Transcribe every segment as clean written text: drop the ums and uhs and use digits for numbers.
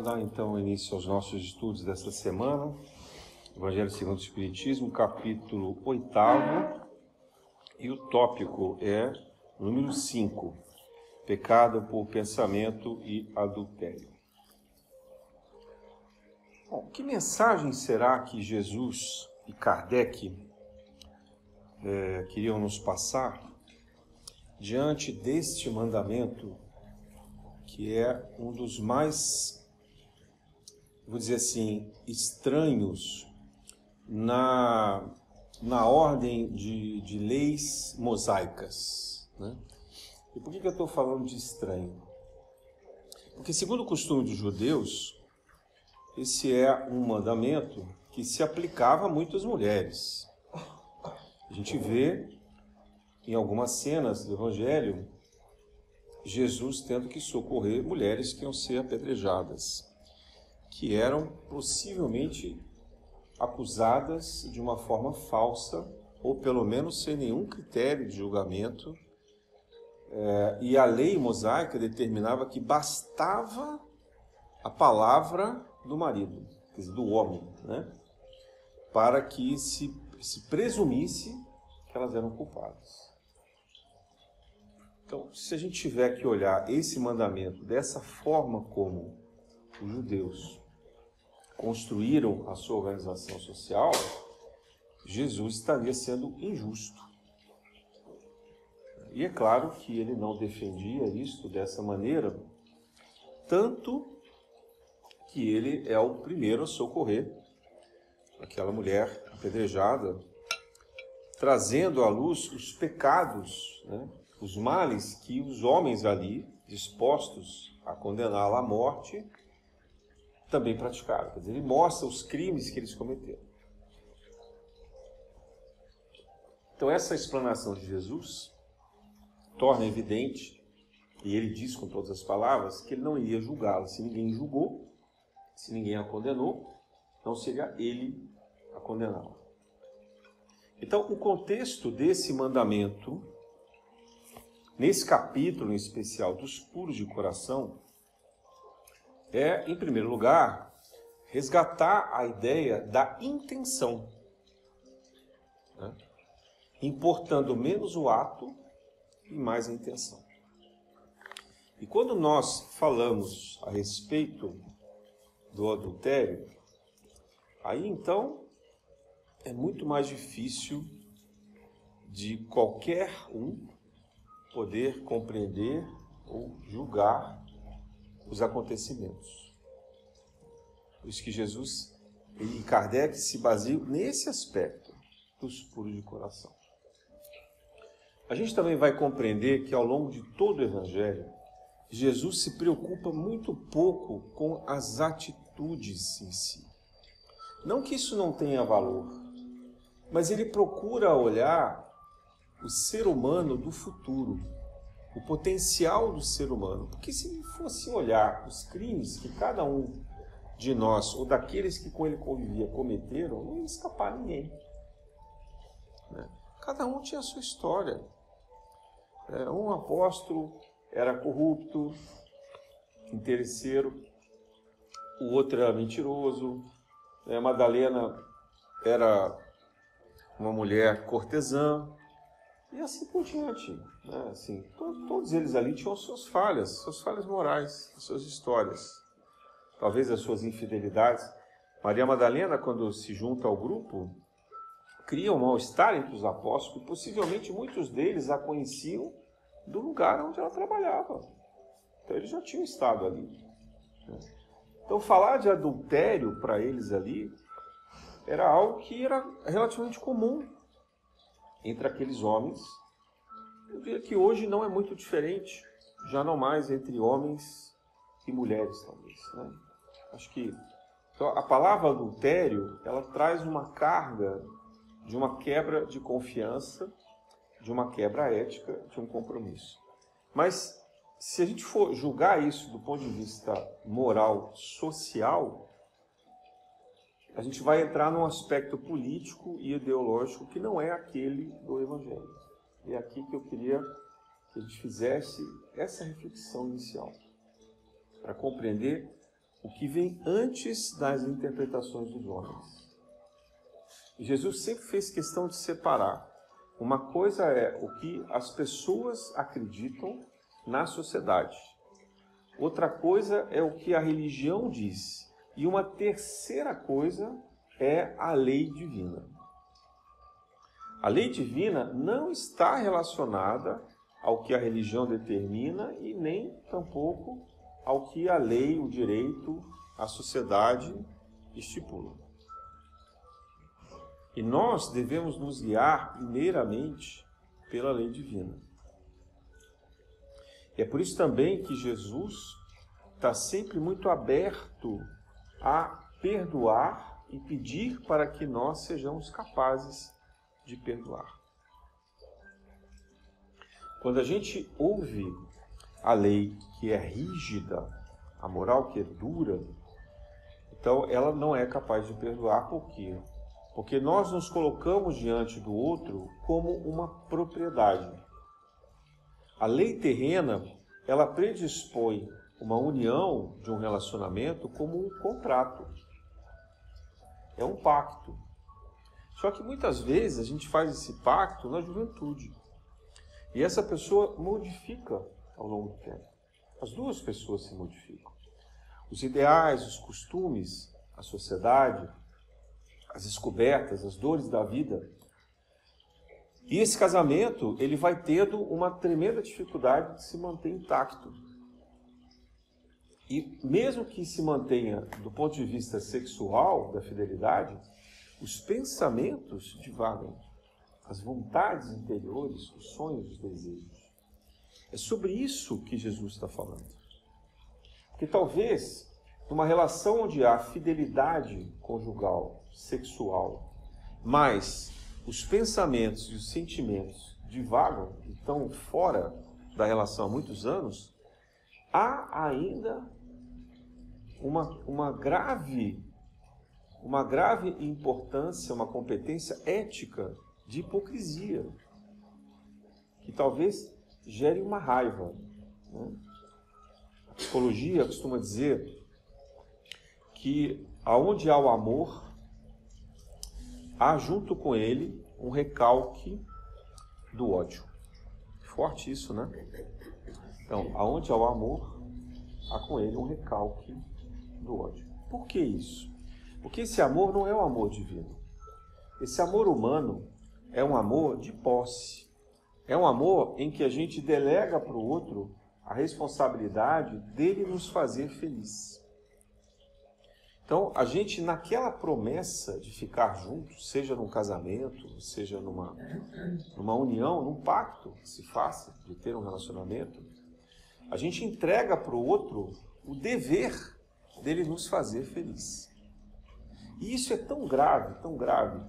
dar então início aos nossos estudos desta semana. Evangelho segundo o Espiritismo, capítulo 8º, e o tópico é número 5, pecado por pensamento e adultério. Bom, que mensagem será que Jesus e Kardec queriam nos passar diante deste mandamento, que é um dos mais, vou dizer assim, estranhos na ordem de leis mosaicas, né? E por que eu estou falando de estranho? Porque, segundo o costume dos judeus, esse é um mandamento que se aplicava a muitas mulheres. A gente vê em algumas cenas do Evangelho Jesus tendo que socorrer mulheres que iam ser apedrejadas, que eram possivelmente acusadas de uma forma falsa, ou pelo menos sem nenhum critério de julgamento, e a lei mosaica determinava que bastava a palavra do marido, quer dizer, do homem, né, para que se presumisse que elas eram culpadas. Então, se a gente tiver que olhar esse mandamento dessa forma como os judeus construíram a sua organização social, Jesus estaria sendo injusto. E é claro que ele não defendia isso dessa maneira, tanto que ele é o primeiro a socorrer aquela mulher apedrejada, trazendo à luz os pecados, né, os males que os homens ali, dispostos a condená-la à morte, também praticaram. Quer dizer, ele mostra os crimes que eles cometeram. Então, essa explanação de Jesus torna evidente, e ele diz com todas as palavras, que ele não iria julgá-la. Se ninguém julgou, se ninguém a condenou, não seria ele a condená-la. Então, o contexto desse mandamento, nesse capítulo em especial dos puros de coração, é, em primeiro lugar, resgatar a ideia da intenção, né, importando menos o ato e mais a intenção. E quando nós falamos a respeito do adultério, aí então é muito mais difícil de qualquer um poder compreender ou julgar os acontecimentos. Por isso que Jesus e Kardec se baseiam nesse aspecto dos puros de coração. A gente também vai compreender que ao longo de todo o Evangelho, Jesus se preocupa muito pouco com as atitudes em si. Não que isso não tenha valor, mas ele procura olhar o ser humano do futuro, o potencial do ser humano. Porque se ele fosse olhar os crimes que cada um de nós, ou daqueles que com ele convivia, cometeram, não ia escapar ninguém, né? Cada um tinha a sua história. Um apóstolo era corrupto, interesseiro, o outro era mentiroso, Madalena era uma mulher cortesã, e assim por diante, né? Assim, todos eles ali tinham suas falhas morais, as suas histórias, talvez as suas infidelidades. Maria Madalena, quando se junta ao grupo, cria um mal-estar entre os apóstolos, e possivelmente muitos deles a conheciam do lugar onde ela trabalhava. Então eles já tinham estado ali, né? Então falar de adultério para eles ali era algo que era relativamente comum entre aqueles homens. Eu diria que hoje não é muito diferente, já não mais entre homens e mulheres, talvez, né? Acho que então, a palavra adultério, ela traz uma carga de uma quebra de confiança, de uma quebra ética, de um compromisso. Mas se a gente for julgar isso do ponto de vista moral, social, a gente vai entrar num aspecto político e ideológico que não é aquele do Evangelho. E é aqui que eu queria que a gente fizesse essa reflexão inicial, para compreender o que vem antes das interpretações dos homens. E Jesus sempre fez questão de separar. Uma coisa é o que as pessoas acreditam na sociedade. Outra coisa é o que a religião diz. E uma terceira coisa é a lei divina. A lei divina não está relacionada ao que a religião determina e nem tampouco ao que a lei, o direito, a sociedade estipula. E nós devemos nos guiar primeiramente pela lei divina. E é por isso também que Jesus está sempre muito aberto a perdoar e pedir para que nós sejamos capazes de perdoar. Quando a gente ouve a lei que é rígida, a moral que é dura, então ela não é capaz de perdoar. Por quê? Porque nós nos colocamos diante do outro como uma propriedade. A lei terrena, ela predispõe uma união de um relacionamento como um contrato. É um pacto. Só que muitas vezes a gente faz esse pacto na juventude. E essa pessoa modifica ao longo do tempo. As duas pessoas se modificam. Os ideais, os costumes, a sociedade, as descobertas, as dores da vida. E esse casamento, ele vai tendo uma tremenda dificuldade de se manter intacto. E mesmo que se mantenha do ponto de vista sexual, da fidelidade, os pensamentos divagam, as vontades interiores, os sonhos, os desejos. É sobre isso que Jesus está falando. Porque talvez, numa relação onde há fidelidade conjugal, sexual, mas os pensamentos e os sentimentos divagam, e estão fora da relação há muitos anos, há ainda uma grave importância, uma competência ética de hipocrisia, que talvez gere uma raiva. Né? A psicologia costuma dizer que aonde há o amor, há junto com ele um recalque do ódio. Forte isso, né? Então, aonde há o amor, há com ele um recalque do ódio. Por que isso? Porque esse amor não é um amor divino. Esse amor humano é um amor de posse. É um amor em que a gente delega para o outro a responsabilidade dele nos fazer feliz. Então, a gente, naquela promessa de ficar juntos, seja num casamento, seja numa união, num pacto que se faça de ter um relacionamento, a gente entrega para o outro o dever dele nos fazer feliz. E isso é tão grave,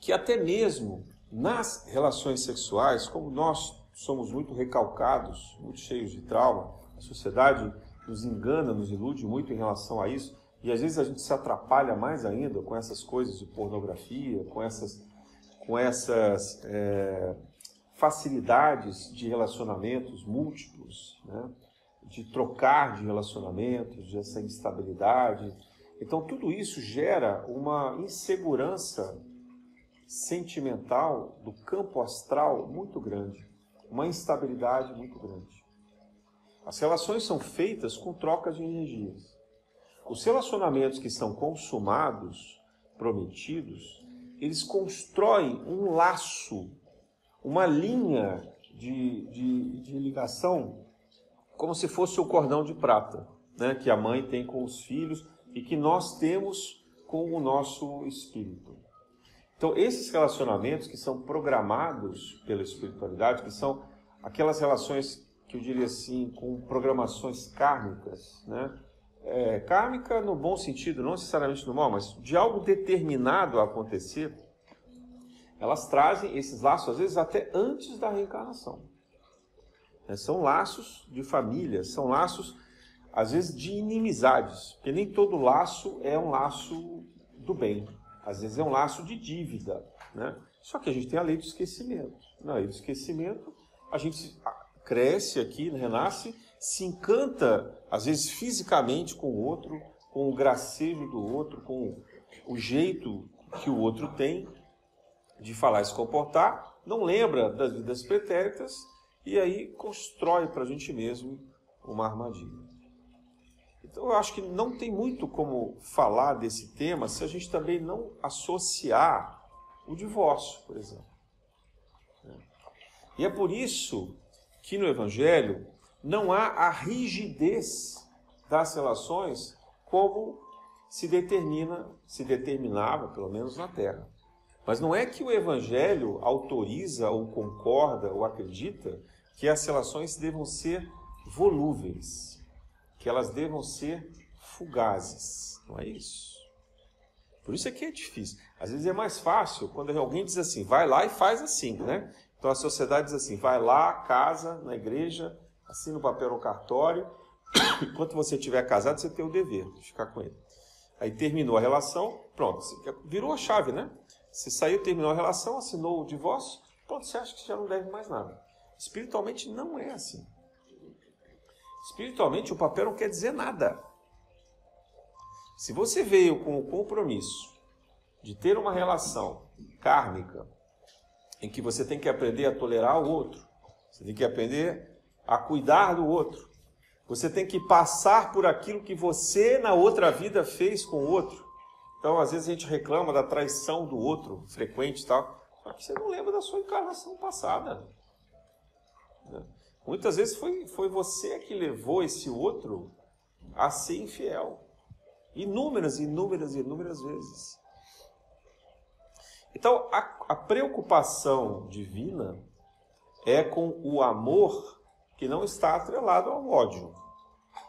que até mesmo nas relações sexuais, como nós somos muito recalcados, muito cheios de trauma, a sociedade nos engana, nos ilude muito em relação a isso, e às vezes a gente se atrapalha mais ainda com essas coisas de pornografia, com essas facilidades de relacionamentos múltiplos, né? De trocar de relacionamentos, de essa instabilidade. Então tudo isso gera uma insegurança sentimental do campo astral muito grande, uma instabilidade muito grande. As relações são feitas com trocas de energias. Os relacionamentos que são consumados, prometidos, eles constroem um laço, uma linha de ligação, como se fosse o cordão de prata, né, que a mãe tem com os filhos e que nós temos com o nosso espírito. Então, esses relacionamentos que são programados pela espiritualidade, que são aquelas relações que eu diria assim, com programações kármicas, né? Kármica no bom sentido, não necessariamente no mal, mas de algo determinado a acontecer, elas trazem esses laços, às vezes até antes da reencarnação. São laços de família, são laços, às vezes, de inimizades, porque nem todo laço é um laço do bem, às vezes é um laço de dívida, né? Só que a gente tem a lei do esquecimento. Na lei do esquecimento, a gente cresce aqui, renasce, se encanta, às vezes fisicamente com o outro, com o gracejo do outro, com o jeito que o outro tem de falar e se comportar, não lembra das vidas pretéritas e aí constrói para a gente mesmo uma armadilha. Então eu acho que não tem muito como falar desse tema se a gente também não associar o divórcio, por exemplo. E é por isso que no Evangelho não há a rigidez das relações como se determinava, pelo menos na Terra. Mas não é que o Evangelho autoriza ou concorda ou acredita que as relações devam ser volúveis, que elas devam ser fugazes. Não é isso. Por isso é que é difícil. Às vezes é mais fácil quando alguém diz assim, vai lá e faz assim, né? Então a sociedade diz assim, vai lá, casa, na igreja, assina o papel no cartório, enquanto você estiver casado, você tem o dever de ficar com ele. Aí terminou a relação, pronto, virou a chave, né? Você saiu, terminou a relação, assinou o divórcio, pronto, você acha que já não deve mais nada. Espiritualmente não é assim. Espiritualmente o papel não quer dizer nada. Se você veio com o compromisso de ter uma relação kármica, em que você tem que aprender a tolerar o outro, você tem que aprender a cuidar do outro, você tem que passar por aquilo que você na outra vida fez com o outro. Então, às vezes a gente reclama da traição do outro, frequente e tal, só que você não lembra da sua encarnação passada. Muitas vezes foi você que levou esse outro a ser infiel. Inúmeras vezes. Então, a preocupação divina é com o amor que não está atrelado ao ódio,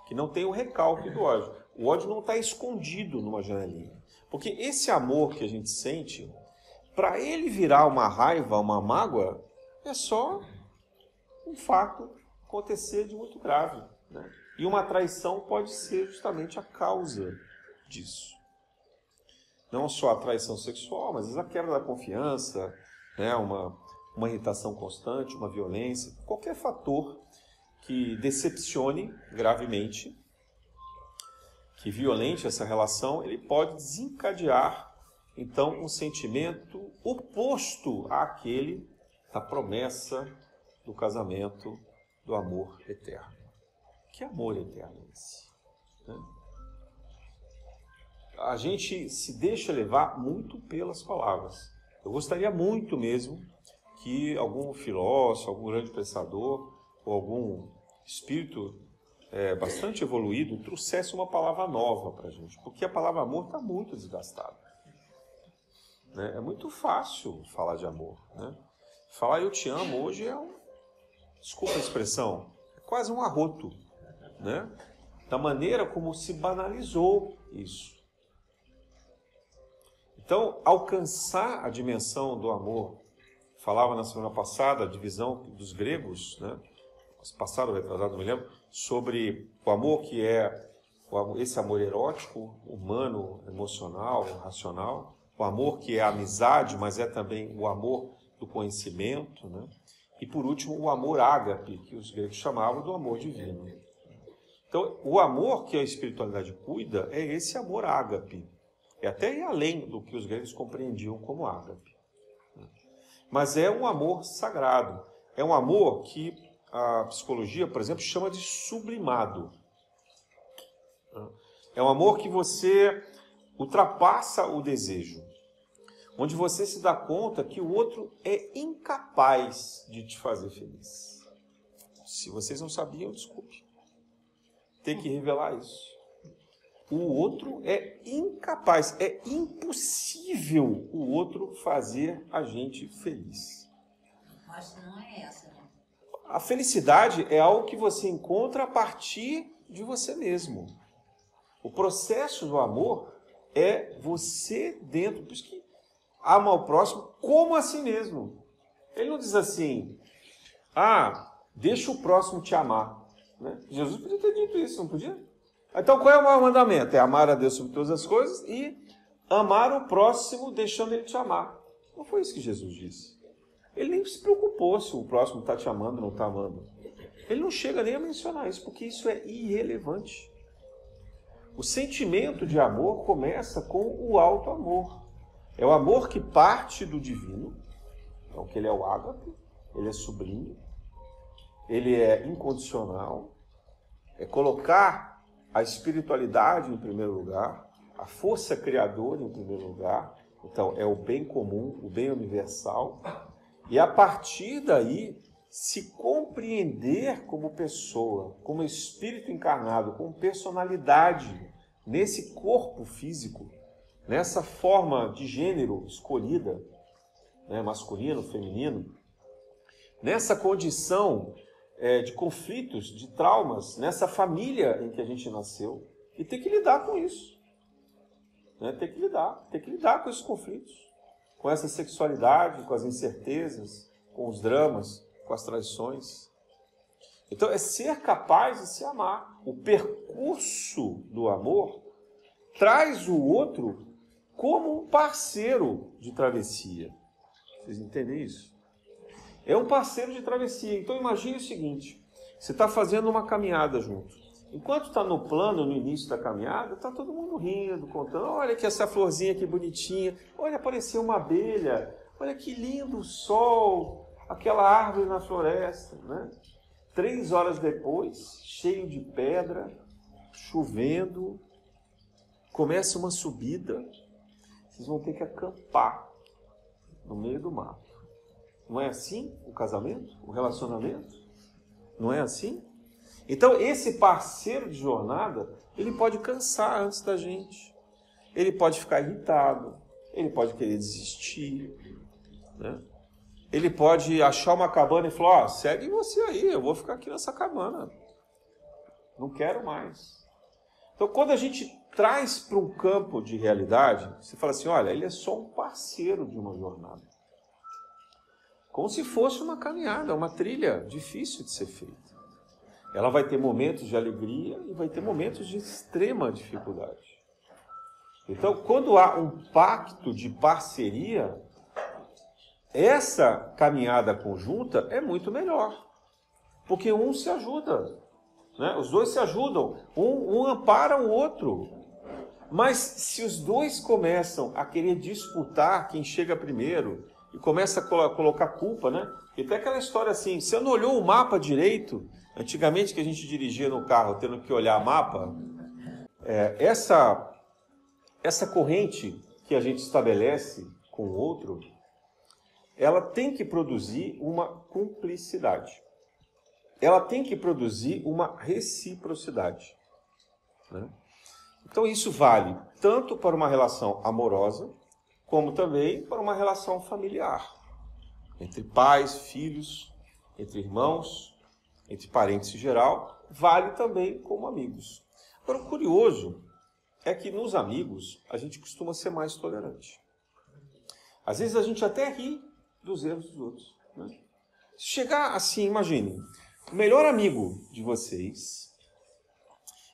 que não tem o recalque do ódio. O ódio não está escondido numa janelinha. Porque esse amor que a gente sente, para ele virar uma raiva, uma mágoa, é só um fato acontecer de muito grave, né? E uma traição pode ser justamente a causa disso. Não só a traição sexual, mas a quebra da confiança, né? Uma irritação constante, uma violência, qualquer fator que decepcione gravemente, que violente essa relação, ele pode desencadear, então, um sentimento oposto àquele da promessa do casamento, do amor eterno. Que amor eterno é esse? Né? A gente se deixa levar muito pelas palavras. Eu gostaria muito mesmo que algum filósofo, algum grande pensador, ou algum espírito bastante evoluído trouxesse uma palavra nova para a gente, porque a palavra amor está muito desgastada. Né? É muito fácil falar de amor. Né? Falar eu te amo hoje desculpa a expressão, é quase um arroto, né? Da maneira como se banalizou isso. Então, alcançar a dimensão do amor, falava na semana passada, a divisão dos gregos, né? Passado, retrasado, não me lembro, sobre o amor que é esse amor erótico, humano, emocional, racional, o amor que é a amizade, mas é também o amor do conhecimento, né? E por último, o amor ágape, que os gregos chamavam do amor divino. Então, o amor que a espiritualidade cuida é esse amor ágape. É até ir além do que os gregos compreendiam como ágape. Mas é um amor sagrado. É um amor que a psicologia, por exemplo, chama de sublimado. É um amor que você ultrapassa o desejo. Onde você se dá conta que o outro é incapaz de te fazer feliz. Se vocês não sabiam, desculpe. Ter que revelar isso. O outro é incapaz, é impossível o outro fazer a gente feliz. Mas não é essa, né? A felicidade é algo que você encontra a partir de você mesmo. O processo do amor é você dentro. Por isso que ama ao próximo como a si mesmo. Ele não diz assim, deixa o próximo te amar. Né? Jesus podia ter dito isso, não podia? Então qual é o maior mandamento? É amar a Deus sobre todas as coisas e amar o próximo deixando ele te amar. Não foi isso que Jesus disse. Ele nem se preocupou se o próximo está te amando ou não está amando. Ele não chega nem a mencionar isso, porque isso é irrelevante. O sentimento de amor começa com o alto amor. É o amor que parte do divino, então que ele é o ágape, ele é sublime, ele é incondicional, é colocar a espiritualidade em primeiro lugar, a força criadora em primeiro lugar, então é o bem comum, o bem universal, e a partir daí se compreender como pessoa, como espírito encarnado, como personalidade nesse corpo físico, nessa forma de gênero escolhida, né, masculino, feminino, nessa condição de conflitos, de traumas, nessa família em que a gente nasceu, e ter que lidar com isso. Né? Ter que lidar com esses conflitos, com essa sexualidade, com as incertezas, com os dramas, com as traições. Então é ser capaz de se amar. O percurso do amor traz o outro como um parceiro de travessia. Vocês entendem isso? É um parceiro de travessia. Então imagine o seguinte, você está fazendo uma caminhada junto. Enquanto está no plano, no início da caminhada, está todo mundo rindo, contando, olha que essa florzinha que bonitinha, olha, apareceu uma abelha, olha que lindo o sol, aquela árvore na floresta, né? 3 horas depois, cheio de pedra, chovendo, começa uma subida, vocês vão ter que acampar no meio do mato. Não é assim o casamento, o relacionamento? Não é assim? Então, esse parceiro de jornada, ele pode cansar antes da gente. Ele pode ficar irritado, ele pode querer desistir, né? Ele pode achar uma cabana e falar, segue você aí, eu vou ficar aqui nessa cabana. Não quero mais. Então, quando a gente traz para um campo de realidade, você fala assim, olha, ele é só um parceiro de uma jornada. Como se fosse uma caminhada, uma trilha difícil de ser feita. Ela vai ter momentos de alegria e vai ter momentos de extrema dificuldade. Então, quando há um pacto de parceria, essa caminhada conjunta é muito melhor. Porque um se ajuda, né? Os dois se ajudam, um ampara o outro. Mas se os dois começam a querer disputar quem chega primeiro e começa a colocar culpa, né? E tem aquela história assim, você não olhou o mapa direito, antigamente que a gente dirigia no carro tendo que olhar mapa, essa corrente que a gente estabelece com o outro, ela tem que produzir uma cumplicidade. Ela tem que produzir uma reciprocidade, né? Então isso vale tanto para uma relação amorosa, como também para uma relação familiar. Entre pais, filhos, entre irmãos, entre parentes em geral, vale também como amigos. Agora, o curioso é que nos amigos a gente costuma ser mais tolerante. Às vezes a gente até ri dos erros dos outros, né? Se chegar assim, imagine, o melhor amigo de vocês,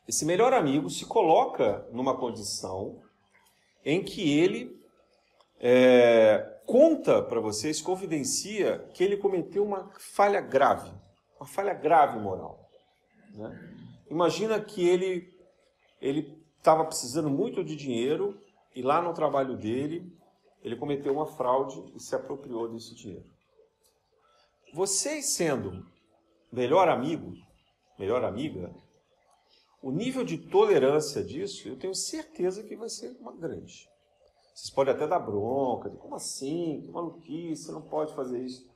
esse melhor amigo se coloca numa condição em que ele conta para vocês, confidencia que ele cometeu uma falha grave moral, né? Imagina que ele estava precisando muito de dinheiro e lá no trabalho dele ele cometeu uma fraude e se apropriou desse dinheiro. Vocês sendo melhor amigo, melhor amiga, o nível de tolerância disso, eu tenho certeza que vai ser uma grande. Vocês podem até dar bronca, como assim, que maluquice, você não pode fazer isso.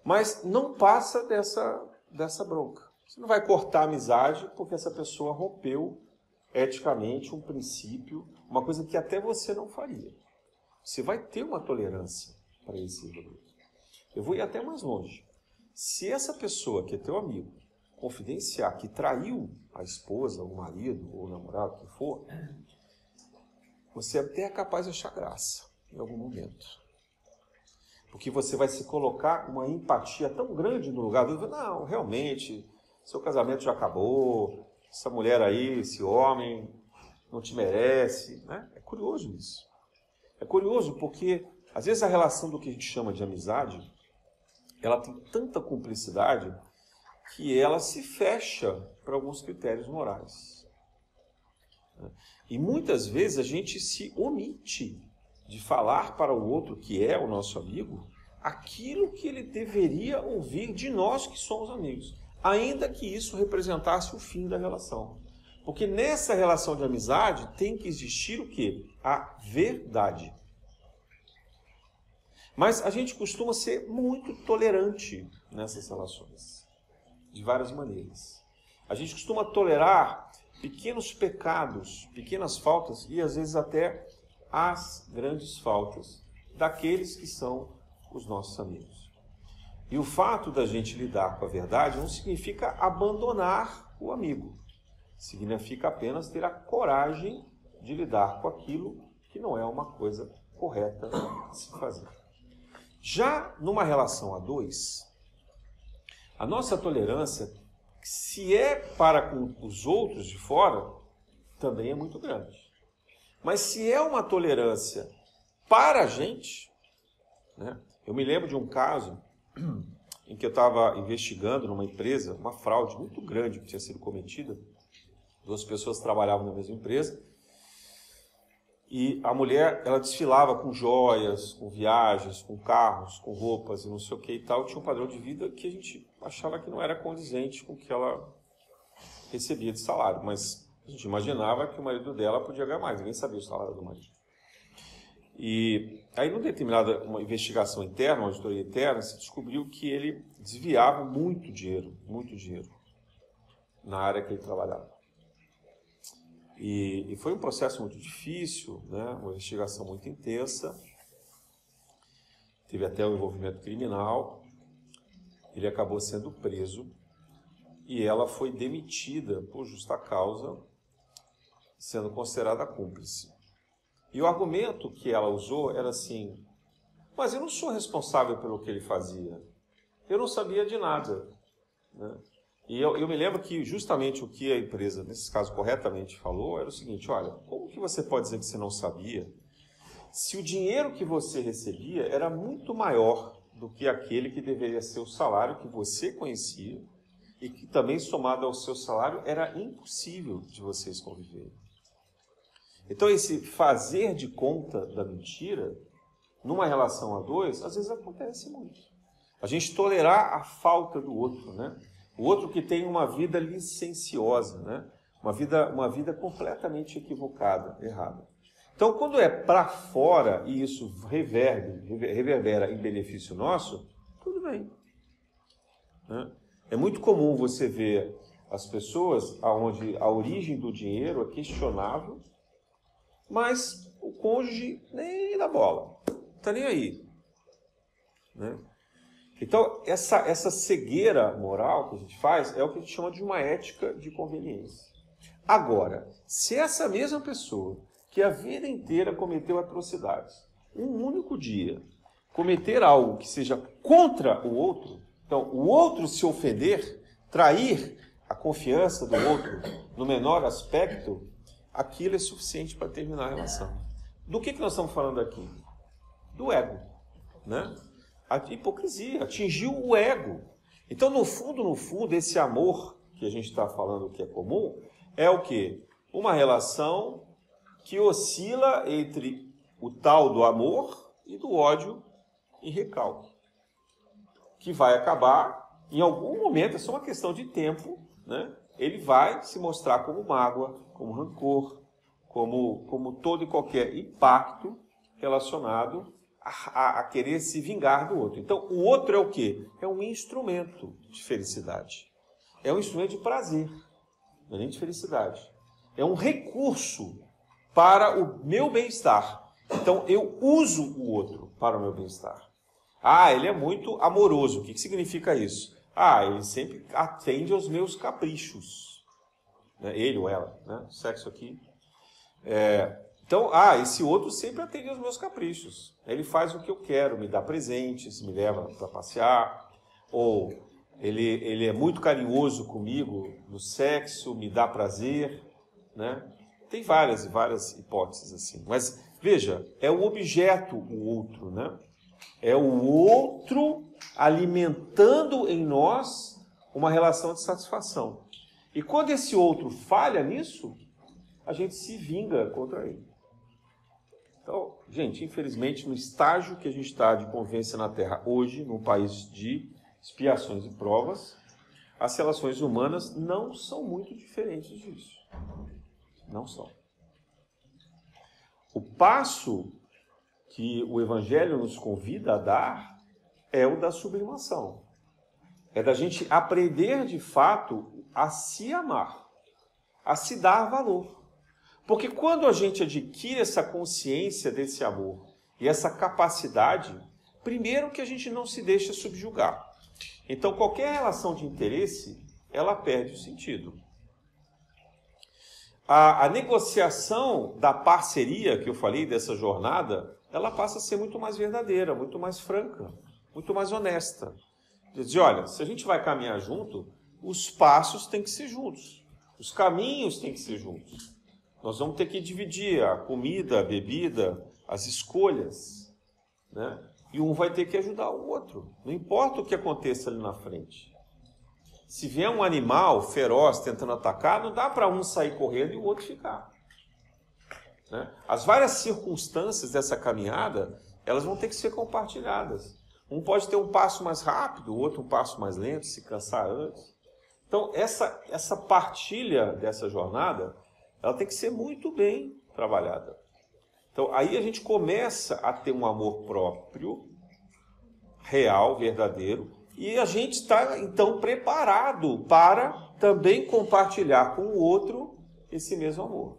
Mas não passa dessa bronca. Você não vai cortar a amizade porque essa pessoa rompeu eticamente um princípio, uma coisa que até você não faria. Você vai ter uma tolerância para esse erro. Eu vou ir até mais longe. Se essa pessoa que é teu amigo confidenciar que traiu a esposa, o marido, ou o namorado, o que for, você até é capaz de achar graça em algum momento. Porque você vai se colocar uma empatia tão grande no lugar do... Não, realmente, seu casamento já acabou, essa mulher aí, esse homem, não te merece, né? É curioso isso. É curioso porque, às vezes, a relação do que a gente chama de amizade, ela tem tanta cumplicidade que ela se fecha para alguns critérios morais. E muitas vezes a gente se omite de falar para o outro, que é o nosso amigo, aquilo que ele deveria ouvir de nós que somos amigos, ainda que isso representasse o fim da relação. Porque nessa relação de amizade tem que existir o quê? A verdade. Mas a gente costuma ser muito tolerante nessas relações, de várias maneiras. A gente costuma tolerar pequenos pecados, pequenas faltas e às vezes até as grandes faltas daqueles que são os nossos amigos. E o fato da gente lidar com a verdade não significa abandonar o amigo. Significa apenas ter a coragem de lidar com aquilo que não é uma coisa correta de se fazer. Já numa relação a dois, a nossa tolerância, se é para com os outros de fora, também é muito grande. Mas se é uma tolerância para a gente, né? Eu me lembro de um caso em que eu estava investigando numa empresa, uma fraude muito grande que tinha sido cometida. 2 pessoas trabalhavam na mesma empresa. E a mulher, ela desfilava com joias, com viagens, com carros, com roupas e não sei o que e tal. Tinha um padrão de vida que a gente achava que não era condizente com o que ela recebia de salário. Mas a gente imaginava que o marido dela podia ganhar mais. Ninguém sabia o salário do marido. E aí, numa determinada uma investigação interna, uma auditoria interna, se descobriu que ele desviava muito dinheiro na área que ele trabalhava. E foi um processo muito difícil, né? Uma investigação muito intensa, teve até o envolvimento criminal, ele acabou sendo preso e ela foi demitida por justa causa, sendo considerada cúmplice. E o argumento que ela usou era assim: mas eu não sou responsável pelo que ele fazia, eu não sabia de nada, né? E eu me lembro que justamente o que a empresa, nesse caso, corretamente falou, era o seguinte: olha, como que você pode dizer que você não sabia, se o dinheiro que você recebia era muito maior do que aquele que deveria ser o salário que você conhecia, e que também, somado ao seu salário, era impossível de vocês conviverem. Então, esse fazer de conta da mentira, numa relação a dois, às vezes acontece muito. A gente tolerar a falta do outro, né? O outro que tem uma vida licenciosa, né? Uma vida completamente equivocada, errada. Então, quando é para fora e isso reverbera em benefício nosso, tudo bem, né? É muito comum você ver as pessoas onde a origem do dinheiro é questionável, mas o cônjuge nem dá bola, não está nem aí, né? Então, essa cegueira moral que a gente faz é o que a gente chama de uma ética de conveniência. Agora, se essa mesma pessoa que a vida inteira cometeu atrocidades, um único dia, cometer algo que seja contra o outro, então o outro se ofender, trair a confiança do outro no menor aspecto, aquilo é suficiente para terminar a relação. Do que nós estamos falando aqui? Do ego, né? A hipocrisia, atingiu o ego. Então, no fundo, esse amor que a gente está falando que é comum, é o quê? Uma relação que oscila entre o tal do amor e do ódio em recalque. Que vai acabar, em algum momento, é só uma questão de tempo, né? Ele vai se mostrar como mágoa, como rancor, como todo e qualquer impacto relacionado a querer se vingar do outro. Então, o outro é o quê? É um instrumento de felicidade. É um instrumento de prazer, não é nem de felicidade. É um recurso para o meu bem-estar. Então, eu uso o outro para o meu bem-estar. Ah, ele é muito amoroso. O que significa isso? Ah, ele sempre atende aos meus caprichos. Ele ou ela, né? Sexo aqui. Então, esse outro sempre atende aos meus caprichos. Ele faz o que eu quero, me dá presentes, me leva para passear, ou ele é muito carinhoso comigo no sexo, me dá prazer, né? Tem várias e várias hipóteses assim. Mas, veja, é o objeto o outro, né? É o outro alimentando em nós uma relação de satisfação. E quando esse outro falha nisso, a gente se vinga contra ele. Então, gente, infelizmente, no estágio que a gente está de convivência na Terra hoje, num país de expiações e provas, as relações humanas não são muito diferentes disso. Não são. O passo que o Evangelho nos convida a dar é o da sublimação. É da gente aprender de fato a se amar, a se dar valor. Porque quando a gente adquire essa consciência desse amor e essa capacidade, primeiro que a gente não se deixa subjugar. Então qualquer relação de interesse, ela perde o sentido. A negociação da parceria que eu falei, dessa jornada, ela passa a ser muito mais verdadeira, muito mais franca, muito mais honesta. Dizer, olha, se a gente vai caminhar junto, os passos têm que ser juntos, os caminhos têm que ser juntos. Nós vamos ter que dividir a comida, a bebida, as escolhas, né? E um vai ter que ajudar o outro. Não importa o que aconteça ali na frente. Se vier um animal feroz tentando atacar, não dá para um sair correndo e o outro ficar. Né? As várias circunstâncias dessa caminhada, elas vão ter que ser compartilhadas. Um pode ter um passo mais rápido, o outro um passo mais lento, se cansar antes. Então, essa partilha dessa jornada, ela tem que ser muito bem trabalhada. Então, aí a gente começa a ter um amor próprio, real, verdadeiro, e a gente está, então, preparado para também compartilhar com o outro esse mesmo amor.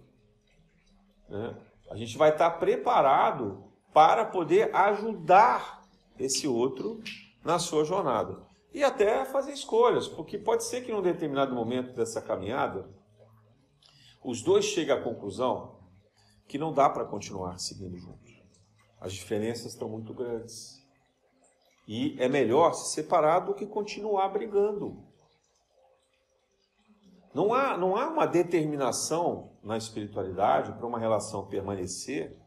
Né? A gente vai estar preparado para poder ajudar esse outro na sua jornada. E até fazer escolhas, porque pode ser que em um determinado momento dessa caminhada, os dois cheguem à conclusão que não dá para continuar seguindo juntos. As diferenças estão muito grandes. E é melhor se separar do que continuar brigando. Não há uma determinação na espiritualidade para uma relação permanecer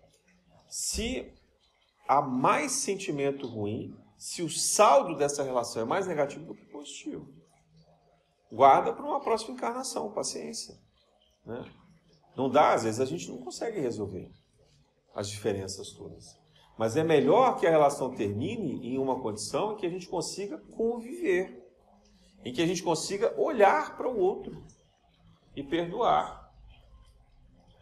se há mais sentimento ruim, se o saldo dessa relação é mais negativo do que positivo. Guarda para uma próxima encarnação, paciência. Né? Não dá, às vezes a gente não consegue resolver as diferenças todas. Mas é melhor que a relação termine em uma condição em que a gente consiga conviver, em que a gente consiga olhar para o outro e perdoar.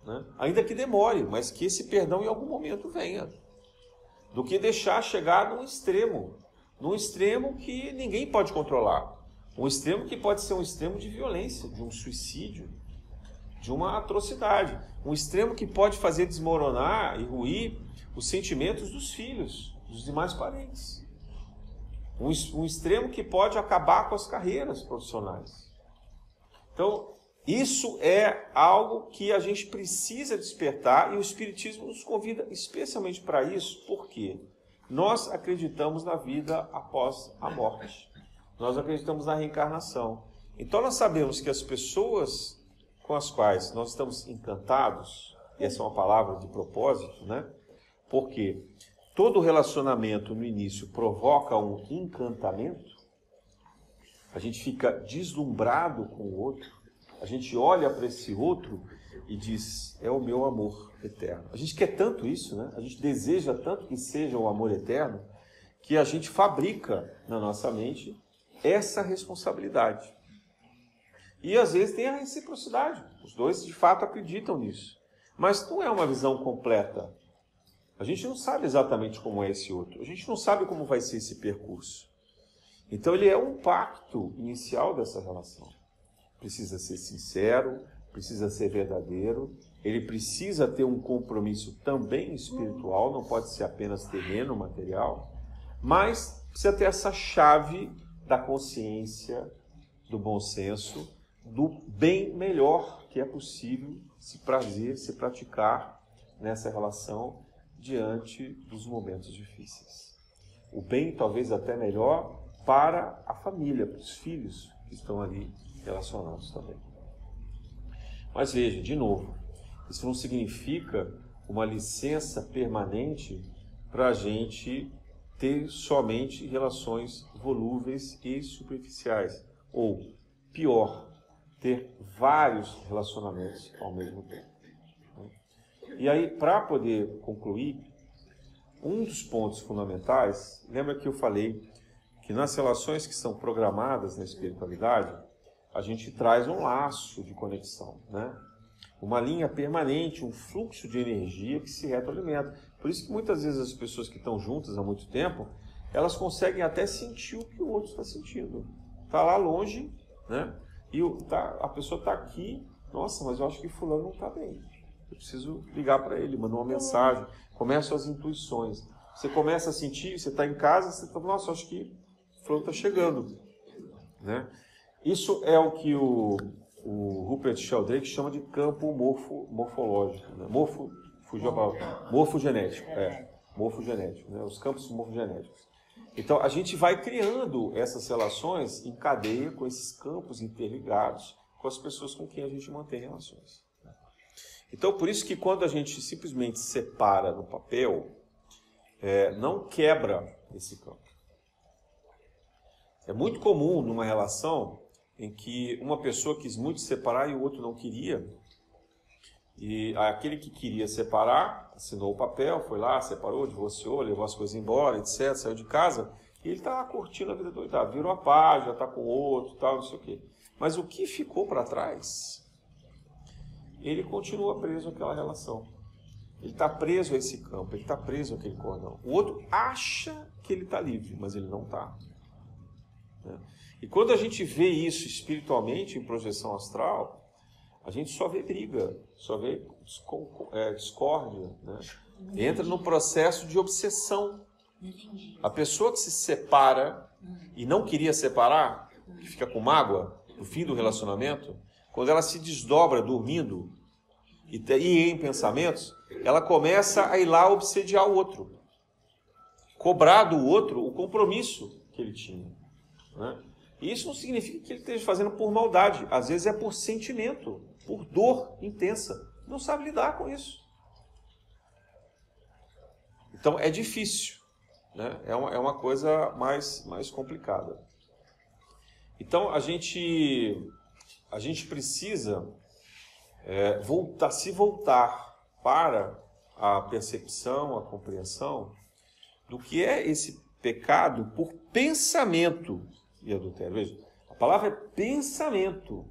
Né? Ainda que demore, mas que esse perdão em algum momento venha. Do que deixar chegar num extremo que ninguém pode controlar. Um extremo que pode ser um extremo de violência, de um suicídio, de uma atrocidade. Um extremo que pode fazer desmoronar e ruir os sentimentos dos filhos, dos demais parentes. Um extremo que pode acabar com as carreiras profissionais. Então, isso é algo que a gente precisa despertar e o Espiritismo nos convida especialmente para isso, porque nós acreditamos na vida após a morte. Nós acreditamos na reencarnação. Então, nós sabemos que as pessoas com as quais nós estamos encantados, e essa é uma palavra de propósito, né? Porque todo relacionamento no início provoca um encantamento, a gente fica deslumbrado com o outro, a gente olha para esse outro e diz, é o meu amor eterno. A gente quer tanto isso, né? A gente deseja tanto que seja o amor eterno, que a gente fabrica na nossa mente essa responsabilidade. E às vezes tem a reciprocidade, os dois de fato acreditam nisso. Mas não é uma visão completa. A gente não sabe exatamente como é esse outro. A gente não sabe como vai ser esse percurso. Então ele é um pacto inicial dessa relação. Precisa ser sincero, precisa ser verdadeiro. Ele precisa ter um compromisso também espiritual, não pode ser apenas terreno, material. Mas precisa ter essa chave da consciência, do bom senso, do bem melhor que é possível se prazer, se praticar nessa relação diante dos momentos difíceis. O bem talvez até melhor para a família, para os filhos que estão ali relacionados também. Mas veja, de novo, isso não significa uma licença permanente para a gente ter somente relações volúveis e superficiais. Ou, pior, ter vários relacionamentos ao mesmo tempo. E aí, para poder concluir, um dos pontos fundamentais, lembra que eu falei que nas relações que são programadas na espiritualidade, a gente traz um laço de conexão, né? Uma linha permanente, um fluxo de energia que se retroalimenta. Por isso que muitas vezes as pessoas que estão juntas há muito tempo, elas conseguem até sentir o que o outro está sentindo. Está lá longe, né? E a pessoa está aqui, nossa, mas eu acho que fulano não está bem. Eu preciso ligar para ele, mandar uma mensagem. Começam as intuições. Você começa a sentir, você está em casa, você está, nossa, acho que fulano está chegando, né? Isso é o que o Rupert Sheldrake chama de campo morfológico, né? Morfogenético, morfogenético, né? Os campos morfogenéticos. Então, a gente vai criando essas relações em cadeia com esses campos interligados com as pessoas com quem a gente mantém relações. Então, por isso que quando a gente simplesmente separa no papel, não quebra esse campo. É muito comum numa relação em que uma pessoa quis muito separar e o outro não queria. E aquele que queria separar, assinou o papel, foi lá, separou, divorciou, levou as coisas embora, etc., saiu de casa, e ele está curtindo a vida doida, virou a página, está com o outro, tal, não sei o quê. Mas o que ficou para trás, ele continua preso àquela relação. Ele está preso a esse campo, ele está preso àquele cordão. O outro acha que ele está livre, mas ele não está. E quando a gente vê isso espiritualmente em projeção astral, a gente só vê briga, só vê discórdia, né? Entra no processo de obsessão. A pessoa que se separa e não queria separar, que fica com mágoa no fim do relacionamento, quando ela se desdobra dormindo e em pensamentos, ela começa a ir lá obsediar o outro, cobrar do outro o compromisso que ele tinha, né? E isso não significa que ele esteja fazendo por maldade. Às vezes é por sentimento, por dor intensa. Não sabe lidar com isso. Então é difícil, né? É uma coisa mais complicada. Então a gente precisa se voltar para a percepção, a compreensão do que é esse pecado por pensamento e adultério. Veja, a palavra é pensamento.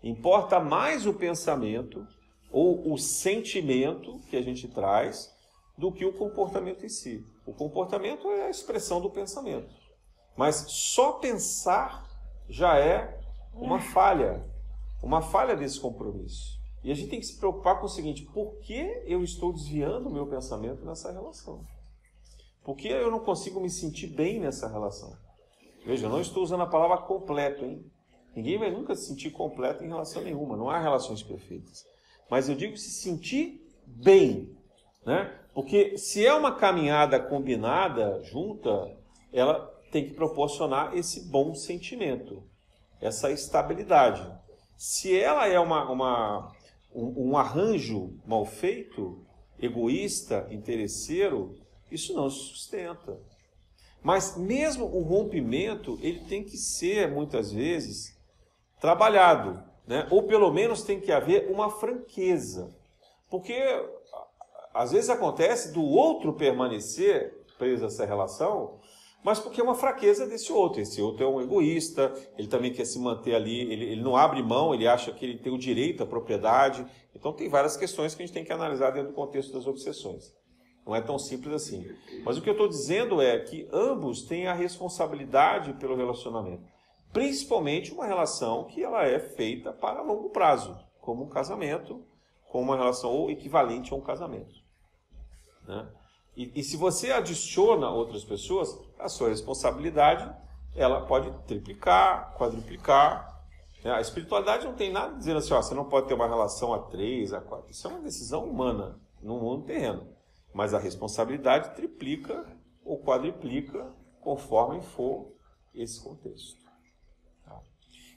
Importa mais o pensamento ou o sentimento que a gente traz do que o comportamento em si. O comportamento é a expressão do pensamento. Mas só pensar já é uma falha desse compromisso. E a gente tem que se preocupar com o seguinte: por que eu estou desviando o meu pensamento nessa relação? Por que eu não consigo me sentir bem nessa relação? Veja, eu não estou usando a palavra completo, hein? Ninguém vai nunca se sentir completo em relação nenhuma. Não há relações perfeitas. Mas eu digo se sentir bem, né? Porque se é uma caminhada combinada, junta, ela tem que proporcionar esse bom sentimento, essa estabilidade. Se ela é um arranjo mal feito, egoísta, interesseiro, isso não se sustenta. Mas mesmo o rompimento, ele tem que ser, muitas vezes, trabalhado, né? Ou pelo menos tem que haver uma franqueza. Porque às vezes acontece do outro permanecer preso a essa relação, mas porque é uma fraqueza desse outro. Esse outro é um egoísta, ele também quer se manter ali, ele não abre mão, ele acha que ele tem o direito à propriedade. Então tem várias questões que a gente tem que analisar dentro do contexto das obsessões. Não é tão simples assim. Mas o que eu estou dizendo é que ambos têm a responsabilidade pelo relacionamento. Principalmente uma relação que ela é feita para longo prazo, como um casamento, como uma relação ou equivalente a um casamento, né? E se você adiciona outras pessoas, a sua responsabilidade ela pode triplicar, quadruplicar. A espiritualidade não tem nada dizendo assim, ó, você não pode ter uma relação a 3, a 4. Isso é uma decisão humana no mundo terreno. Mas a responsabilidade triplica ou quadriplica conforme for esse contexto.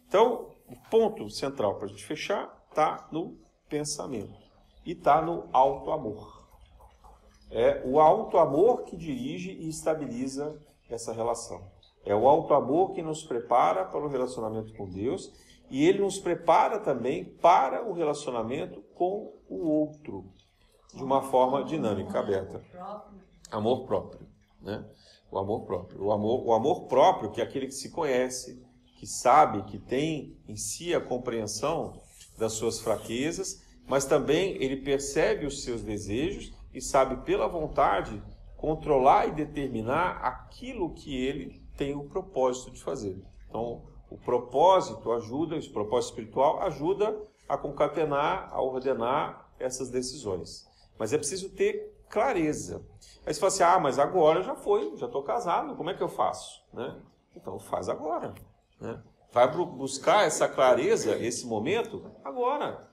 Então, o ponto central para a gente fechar está no pensamento e está no auto-amor. É o auto-amor que dirige e estabiliza essa relação. É o auto-amor que nos prepara para o relacionamento com Deus e ele nos prepara também para o relacionamento com o outro, de uma forma dinâmica, aberta. Amor próprio, né? O amor próprio. O amor próprio, que é aquele que se conhece, que sabe, que tem em si a compreensão das suas fraquezas, mas também ele percebe os seus desejos e sabe pela vontade controlar e determinar aquilo que ele tem o propósito de fazer. Então, o propósito ajuda, esse propósito espiritual ajuda a concatenar, a ordenar essas decisões. Mas é preciso ter clareza. Aí você fala assim, mas agora já foi, já estou casado, como é que eu faço? Né? Então faz agora. Né? Vai buscar essa clareza, esse momento, agora.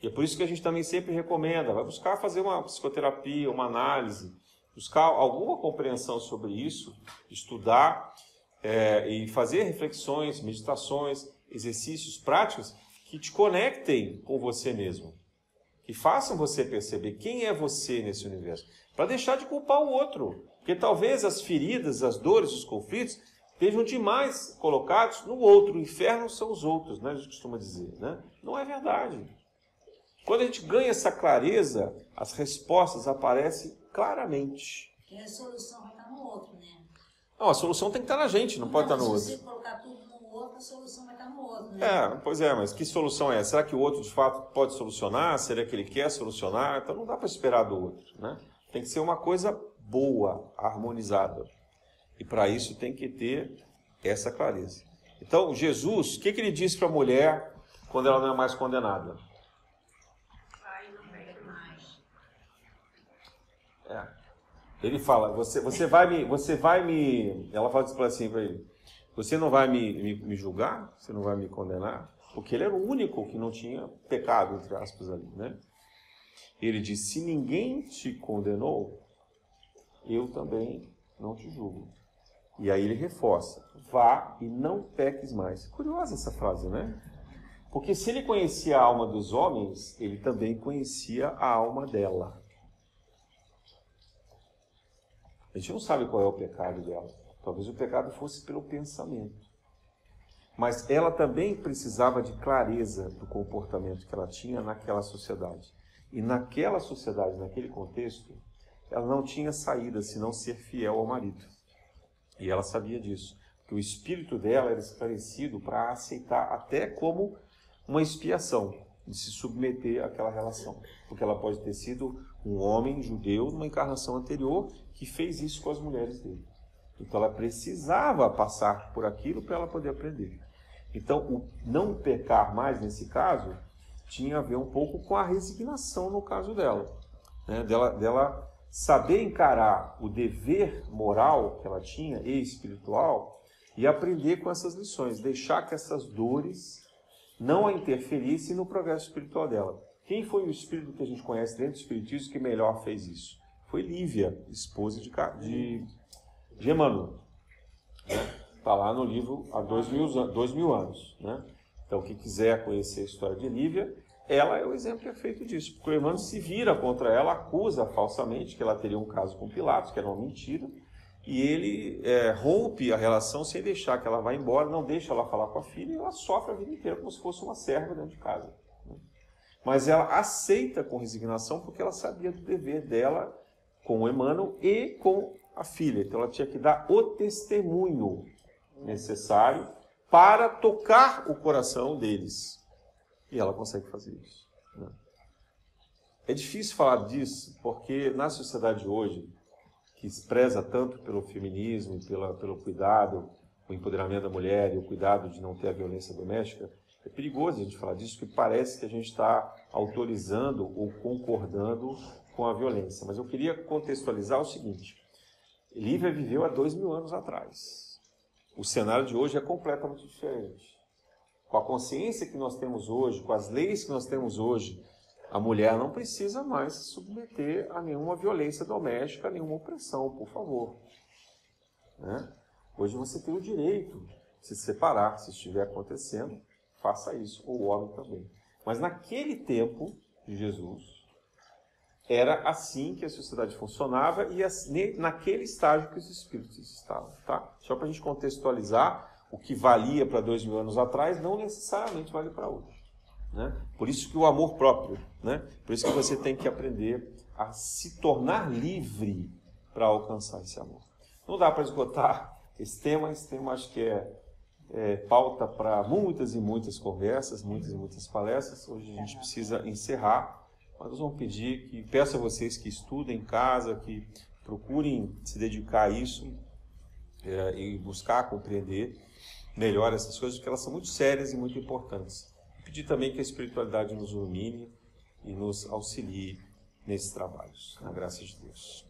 E é por isso que a gente também sempre recomenda, vai buscar fazer uma psicoterapia, uma análise, buscar alguma compreensão sobre isso, estudar e fazer reflexões, meditações, exercícios práticos que te conectem com você mesmo. Que façam você perceber quem é você nesse universo. Para deixar de culpar o outro. Porque talvez as feridas, as dores, os conflitos estejam demais colocados no outro. O inferno são os outros, né? A gente costuma dizer. Né? Não é verdade. Quando a gente ganha essa clareza, as respostas aparecem claramente. Porque a solução vai estar no outro, né? Não, a solução tem que estar na gente, não pode estar no outro. Se você colocar tudo no outro, a solução vai estar no outro, né? Pois é, mas que solução é? Será que o outro de fato pode solucionar? Será que ele quer solucionar? Então não dá para esperar do outro, né? Tem que ser uma coisa boa, harmonizada. E para isso tem que ter essa clareza. Então, Jesus, o que ele disse para a mulher quando ela não é mais condenada? Ele fala, você vai me... Ela fala assim para ele, você não vai me julgar? Você não vai me condenar? Porque ele era o único que não tinha pecado, entre aspas, ali, né? Ele diz, se ninguém te condenou, eu também não te julgo. E aí ele reforça, vá e não peques mais. Curiosa essa frase, né? Porque se ele conhecia a alma dos homens, ele também conhecia a alma dela. A gente não sabe qual é o pecado dela. Talvez o pecado fosse pelo pensamento. Mas ela também precisava de clareza do comportamento que ela tinha naquela sociedade. E naquela sociedade, naquele contexto, ela não tinha saída senão ser fiel ao marido. E ela sabia disso. Que o espírito dela era esclarecido para aceitar até como uma expiação de se submeter àquela relação. Porque ela pode ter sido um homem judeu numa encarnação anterior que fez isso com as mulheres dele. Então ela precisava passar por aquilo para ela poder aprender. Então o não pecar mais nesse caso tinha a ver um pouco com a resignação no caso dela. Né? Dela saber encarar o dever moral que ela tinha e espiritual e aprender com essas lições. Deixar que essas dores não a interferissem no progresso espiritual dela. Quem foi o espírito que a gente conhece dentro do espiritismo que melhor fez isso? Foi Lívia, esposa de Emmanuel. Está lá no livro há 2000 anos. Né? Então, quem quiser conhecer a história de Lívia, ela é o exemplo perfeito disso. Porque o Emmanuel se vira contra ela, acusa falsamente que ela teria um caso com Pilatos, que era uma mentira, e ele rompe a relação sem deixar que ela vá embora, não deixa ela falar com a filha, e ela sofre a vida inteira como se fosse uma serva dentro de casa. Mas ela aceita com resignação porque ela sabia do dever dela com o Emmanuel e com a filha. Então ela tinha que dar o testemunho necessário para tocar o coração deles. E ela consegue fazer isso. Né? É difícil falar disso porque na sociedade de hoje, que se preza tanto pelo feminismo, pelo cuidado, o empoderamento da mulher e o cuidado de não ter a violência doméstica, é perigoso a gente falar disso, porque parece que a gente está autorizando ou concordando com a violência. Mas eu queria contextualizar o seguinte. Lívia viveu há 2000 anos atrás. O cenário de hoje é completamente diferente. Com a consciência que nós temos hoje, com as leis que nós temos hoje, a mulher não precisa mais se submeter a nenhuma violência doméstica, a nenhuma opressão, por favor. Né? Hoje você tem o direito de se separar, se estiver acontecendo, faça isso, ou o homem também. Mas naquele tempo de Jesus, era assim que a sociedade funcionava e naquele estágio que os espíritos estavam. Tá? Só para a gente contextualizar, o que valia para 2000 anos atrás não necessariamente vale para hoje. Né? Por isso que o amor próprio, né? Por isso que você tem que aprender a se tornar livre para alcançar esse amor. Não dá para esgotar esse tema acho que é pauta para muitas e muitas conversas, muitas e muitas palestras. Hoje a gente precisa encerrar, mas nós vamos peço a vocês que estudem em casa, que procurem se dedicar a isso e buscar compreender melhor essas coisas, porque elas são muito sérias e muito importantes. Pedir também que a espiritualidade nos ilumine e nos auxilie nesses trabalhos. Na graça de Deus.